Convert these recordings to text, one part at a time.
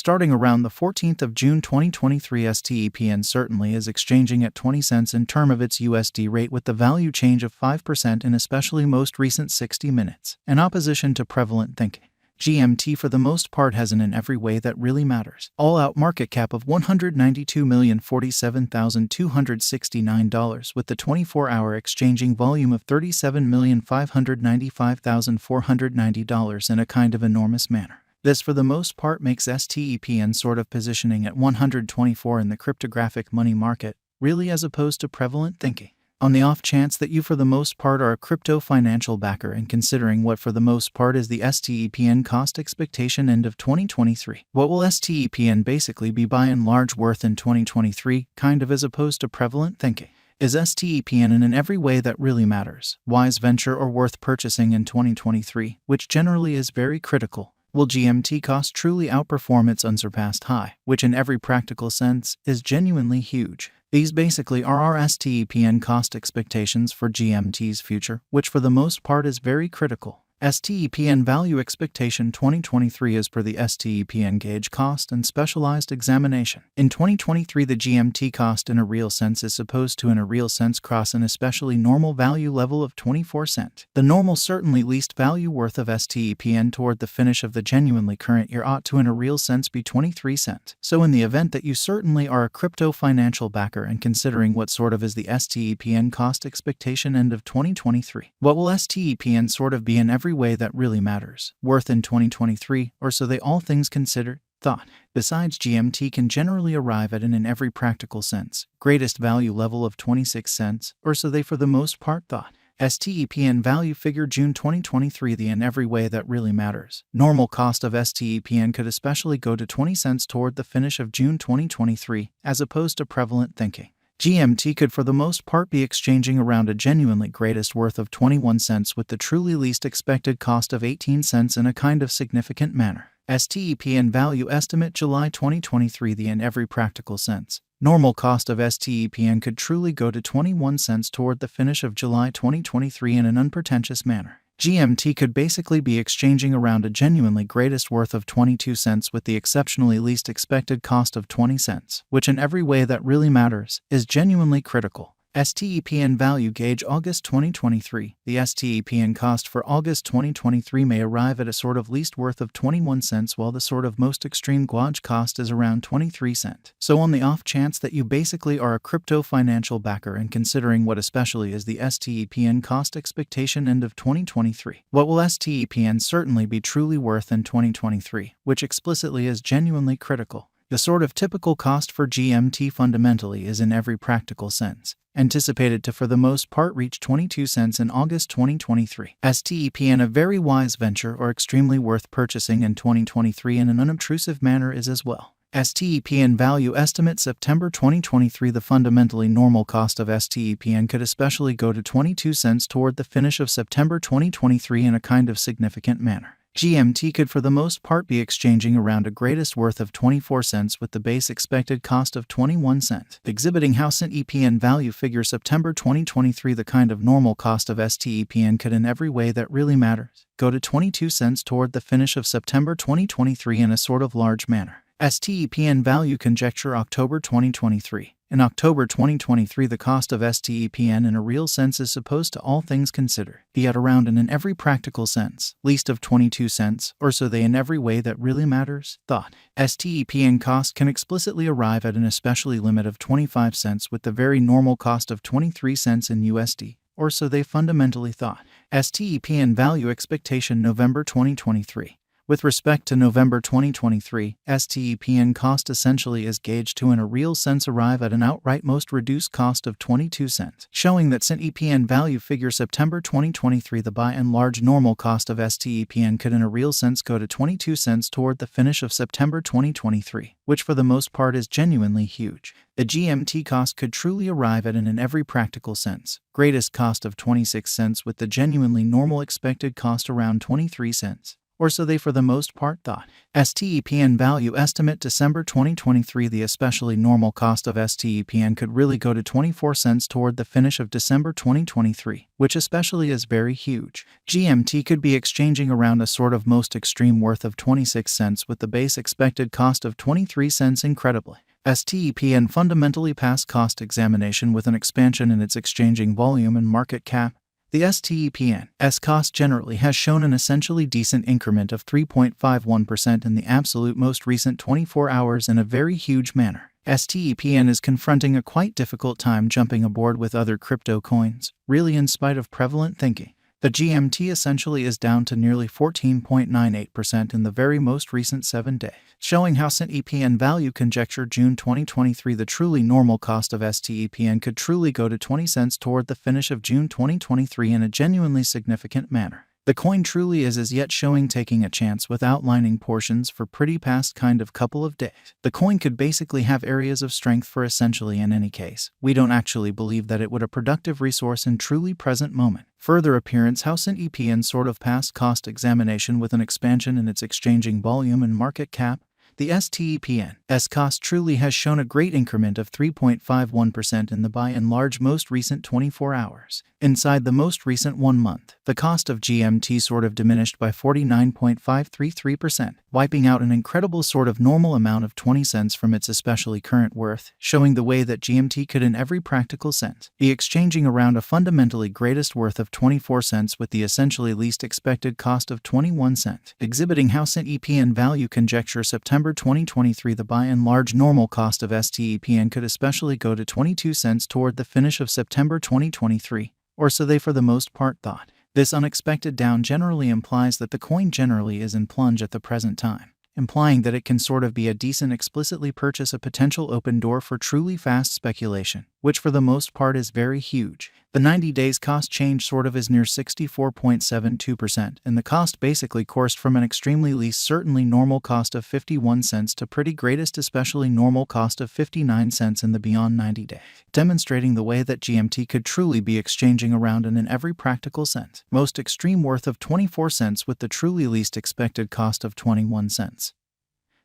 Starting around the 14th of June 2023, STEPN certainly is exchanging at 20 cents in term of its USD rate with the value change of 5% in especially most recent 60 minutes. In opposition to prevalent thinking, GMT for the most part has in every way that really matters. All-out market cap of $192,047,269 with the 24-hour exchanging volume of $37,595,490 in a kind of enormous manner. This for the most part makes STEPN sort of positioning at 124 in the cryptographic money market, really, as opposed to prevalent thinking. On the off chance that you for the most part are a crypto financial backer and considering what for the most part is the STEPN cost expectation end of 2023, what will STEPN basically be by and large worth in 2023, kind of as opposed to prevalent thinking? Is STEPN in every way that really matters, wise venture or worth purchasing in 2023, which generally is very critical? Will GMT cost truly outperform its unsurpassed high, which in every practical sense is genuinely huge? These basically are our STEPN cost expectations for GMT's future, which for the most part is very critical. STEPN value expectation 2023 is per the STEPN gauge cost and specialized examination. In 2023, the GMT cost in a real sense is supposed to in a real sense cross an especially normal value level of 24 cents. The normal certainly least value worth of STEPN toward the finish of the genuinely current year ought to in a real sense be 23 cents. So in the event that you certainly are a crypto financial backer and considering what sort of is the STEPN cost expectation end of 2023, what will STEPN sort of be in every way that really matters, worth in 2023, or so they all things considered, thought. Besides, GMT can generally arrive at in every practical sense, greatest value level of 26 cents, or so they for the most part thought. STEPN value figure June 2023 the in every way that really matters. Normal cost of STEPN could especially go to 20 cents toward the finish of June 2023, as opposed to prevalent thinking. GMT could for the most part be exchanging around a genuinely greatest worth of 21 cents with the truly least expected cost of 18 cents in a kind of significant manner. STEPN value estimate July 2023 the in every practical sense. Normal cost of STEPN could truly go to 21 cents toward the finish of July 2023 in an unpretentious manner. GMT could basically be exchanging around a genuinely greatest worth of 22 cents with the exceptionally least expected cost of 20 cents, which in every way that really matters is genuinely critical. STEPN value gauge August 2023. The STEPN cost for August 2023 may arrive at a sort of least worth of 21 cents while the sort of most extreme gauge cost is around 23 cents. So on the off chance that you basically are a crypto financial backer and considering what especially is the STEPN cost expectation end of 2023, what will STEPN certainly be truly worth in 2023, which explicitly is genuinely critical. The sort of typical cost for GMT fundamentally is in every practical sense anticipated to for the most part reach 22 cents in August 2023. STEPN a very wise venture or extremely worth purchasing in 2023 in an unobtrusive manner is as well. STEPN value estimate September 2023 the fundamentally normal cost of STEPN could especially go to 22 cents toward the finish of September 2023 in a kind of significant manner. GMT could for the most part be exchanging around a greatest worth of 24 cents with the base expected cost of 21 cents, exhibiting how STEPN value figure September 2023 the kind of normal cost of STEPN could in every way that really matters go to 22 cents toward the finish of September 2023 in a sort of large manner. STEPN value conjecture October 2023. In October 2023, the cost of STEPN in a real sense is supposed to all things considered be at around in every practical sense, least of 22 cents, or so they in every way that really matters, thought. STEPN cost can explicitly arrive at an especially limit of 25 cents with the very normal cost of 23 cents in USD, or so they fundamentally thought. STEPN value expectation November 2023. With respect to November 2023, STEPN cost essentially is gauged to in a real sense arrive at an outright most reduced cost of 22 cents, showing that STEPN value figure September 2023 the by and large normal cost of STEPN could in a real sense go to 22 cents toward the finish of September 2023, which for the most part is genuinely huge. The GMT cost could truly arrive at in every practical sense, greatest cost of 26 cents with the genuinely normal expected cost around 23 cents. or so they for the most part thought. STEPN value estimate December 2023. The especially normal cost of STEPN could really go to 24 cents toward the finish of December 2023, which especially is very huge. GMT could be exchanging around a sort of most extreme worth of 26 cents with the base expected cost of 23 cents. Incredibly, STEPN fundamentally passed cost examination with an expansion in its exchanging volume and market cap. The STEPN's cost generally has shown an essentially decent increment of 3.51% in the absolute most recent 24 hours in a very huge manner. STEPN is confronting a quite difficult time jumping aboard with other crypto coins, really in spite of prevalent thinking. The GMT essentially is down to nearly 14.98% in the very most recent 7 days, showing how STEPN value conjecture June 2023 the truly normal cost of STEPN could truly go to 20 cents toward the finish of June 2023 in a genuinely significant manner. The coin truly is as yet showing taking a chance with outlining portions for pretty past kind of couple of days. The coin could basically have areas of strength for essentially in any case. We don't actually believe that it would a productive resource in truly present moment. Further appearance how STEPN sort of passed cost examination with an expansion in its exchanging volume and market cap. The STEPN's cost truly has shown a great increment of 3.51% in the by and large most recent 24 hours. Inside the most recent 1 month, the cost of GMT sort of diminished by 49.533%, wiping out an incredible sort of normal amount of 20 cents from its especially current worth, showing the way that GMT could in every practical sense be exchanging around a fundamentally greatest worth of 24 cents with the essentially least expected cost of 21 cents, exhibiting how STEPN value conjecture September 2023 the by and large normal cost of STEPN could especially go to 22 cents toward the finish of September 2023, or so they for the most part thought. This unexpected down generally implies that the coin generally is in plunge at the present time, implying that it can sort of be a decent explicitly purchase a potential open door for truly fast speculation, which for the most part is very huge. The 90 days cost change sort of is near 64.72%, and the cost basically coursed from an extremely least certainly normal cost of 51 cents to pretty greatest especially normal cost of 59 cents in the beyond 90 days, demonstrating the way that GMT could truly be exchanging around in every practical sense most extreme worth of 24 cents with the truly least expected cost of 21 cents.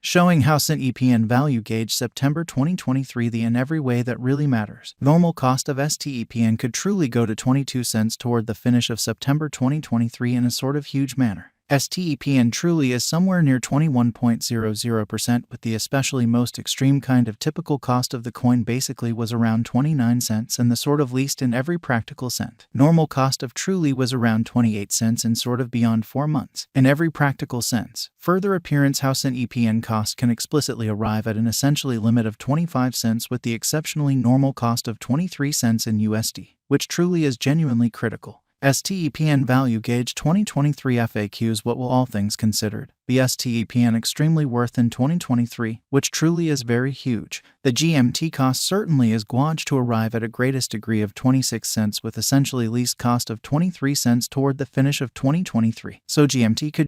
Showing how STEPN value gauge September 2023 the in every way that really matters. Normal cost of STEPN could truly go to 22 cents toward the finish of September 2023 in a sort of huge manner. STEPN truly is somewhere near 21.00%, but the especially most extreme kind of typical cost of the coin basically was around 29 cents and the sort of least in every practical sense. Normal cost of truly was around 28 cents and sort of beyond 4 months. In every practical sense, further appearance how STEPN cost can explicitly arrive at an essentially limit of 25 cents with the exceptionally normal cost of 23 cents in USD, which truly is genuinely critical. STEPN value gauge 2023 FAQs. What will all things considered the STEPN extremely worth in 2023, which truly is very huge? The GMT cost certainly is gauged to arrive at a greatest degree of 26 cents with essentially least cost of 23 cents toward the finish of 2023. So GMT could